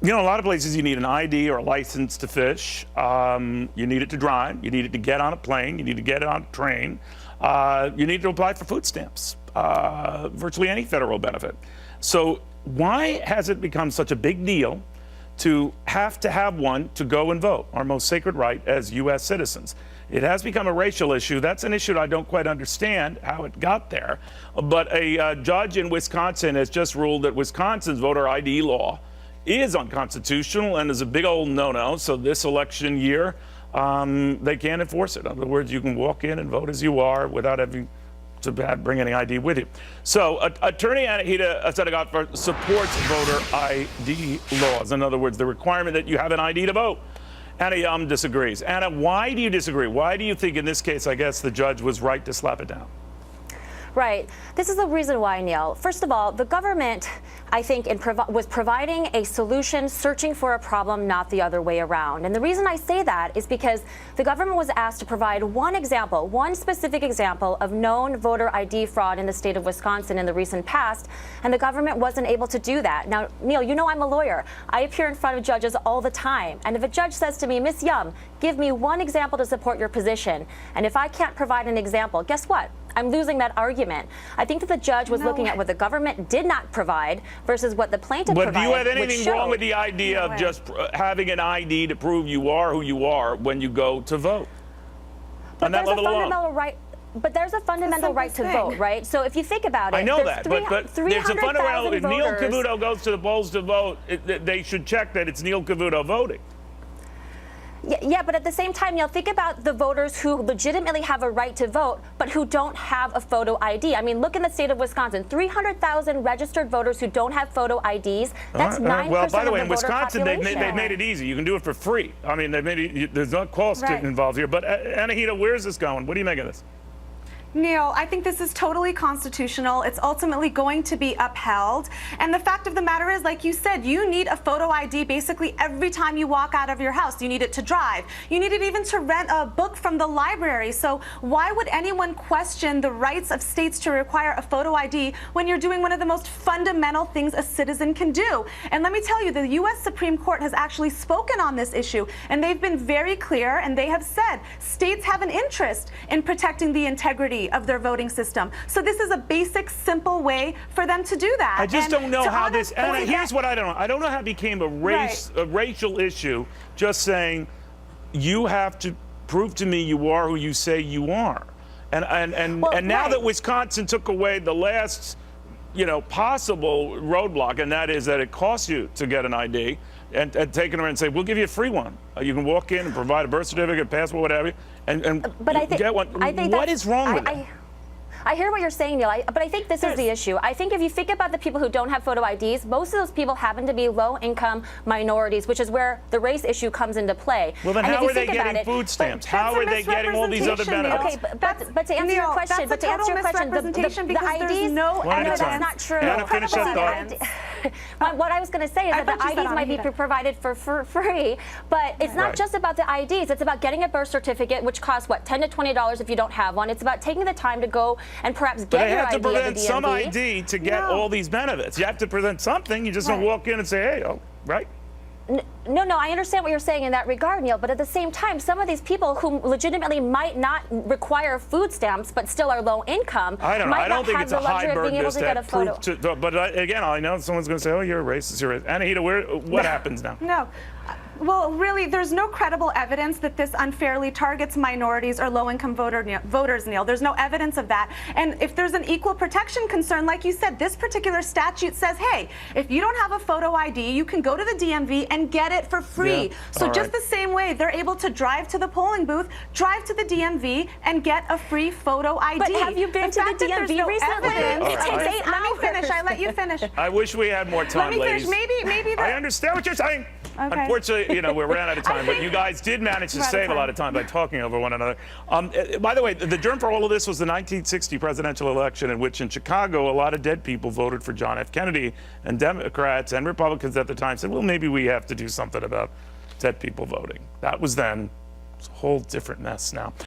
You know, a lot of places you need an ID or a license to fish. You need it to drive. You need it to get on a plane. You need to get on a train. You need to apply for food stamps, virtually any federal benefit. So why has it become such a big deal to have one to go and vote, our most sacred right as U.S. citizens? It has become a racial issue. That's an issue that I don't quite understand how it got there. But a judge in Wisconsin has just ruled that Wisconsin's voter ID law is unconstitutional and is a big old no-no. So this election year, they can't enforce it. In other words, you can walk in and vote as you are without having to bring any ID with you. So Attorney Anahita Asadegotvar supports voter ID laws. In other words, the requirement that you have an ID to vote. Anna disagrees. Anna, why do you disagree? Why do you think in this case, I guess, the judge was right to slap it down? Right. This is the reason why, Neil. First of all, the government, I think, was providing a solution, searching for a problem, not the other way around. And the reason I say that is because the government was asked to provide one example, one specific example of known voter ID fraud in the state of Wisconsin in the recent past, and the government wasn't able to do that. Now, Neil, you know I'm a lawyer. I appear in front of judges all the time. And if a judge says to me, Miss Yum, give me one example to support your position, and if I can't provide an example, guess what? I'm losing that argument. I think that the judge was looking at what the government did not provide versus what the plaintiff provided. But do you have anything wrong with the idea of just having an ID to prove you are who you are when you go to vote? But there's a fundamental right. But there's a fundamental right to vote, right? So if you think about it, I know that, but there's a fundamental. If Neil Cavuto goes to the polls to vote, they should check that it's Neil Cavuto voting. Yeah, but at the same time, Neil, think about the voters who legitimately have a right to vote, but who don't have a photo ID. I mean, look in the state of Wisconsin, 300,000 registered voters who don't have photo IDs. That's 9% well, by the way, of in the voter Wisconsin, they've population. made it easy. You can do it for free. I mean, they've made it, there's no cost involved here. But Anahita, where's this going? What do you make of this? Neil, I think this is totally constitutional. It's ultimately going to be upheld. And the fact of the matter is, like you said, you need a photo ID basically every time you walk out of your house. You need it to drive. You need it even to rent a book from the library. So why would anyone question the rights of states to require a photo ID when you're doing one of the most fundamental things a citizen can do? And let me tell you, the U.S. Supreme Court has actually spoken on this issue, and they've been very clear, and they have said states have an interest in protecting the integrity of their voting system. So this is a basic, simple way for them to do that. I just don't know how this, and here's what I don't know. I don't know how it became a racial issue, just saying you have to prove to me you are who you say you are. And now that Wisconsin took away the last, possible roadblock, and that is that it costs you to get an ID, and taking her and say, we'll give you a free one. You can walk in and provide a birth certificate, passport, whatever, and get one. What is wrong with it? I hear what you're saying, Neil, but I think this is the issue. I think if you think about the people who don't have photo IDs, most of those people happen to be low-income minorities, which is where the race issue comes into play. Well, then how are they getting food stamps? How are they getting all these other benefits? Okay, but to answer your question, the IDs, no, that's not true. Finish that thought. What I was going to say is that the IDs might be provided for free, but it's not just about the IDs. It's about getting a birth certificate, which costs, what, $10 to $20 if you don't have one. It's about taking the time to go and perhaps get your ID at the DMV. But they have to present some ID to get all these benefits. You have to present something. You just don't walk in and say, hey, right? No, I understand what you're saying in that regard, Neil, but at the same time, some of these people who legitimately might not require food stamps but still are low income I don't think it's a high burden to but again, I know someone's going to say, oh, you're a racist, you're a racist. Anahita, what happens now? No. Well, really, there's no credible evidence that this unfairly targets minorities or low-income voters, Neil. There's no evidence of that. And if there's an equal protection concern, like you said, this particular statute says, hey, if you don't have a photo ID, you can go to the DMV and get it for free. So just the same way, they're able to drive to the polling booth, drive to the DMV, and get a free photo ID. But have you been to the DMV recently? It takes 8 hours. Let me finish. I let you finish. I wish we had more time, ladies. Maybe I understand what you're saying. Okay. Unfortunately, we ran out of time, but you guys did manage to save a lot of time by talking over one another. By the way, the germ for all of this was the 1960 presidential election, in which in Chicago, a lot of dead people voted for John F. Kennedy, and Democrats and Republicans at the time said, well, maybe we have to do something about dead people voting. That was then. It's a whole different mess now.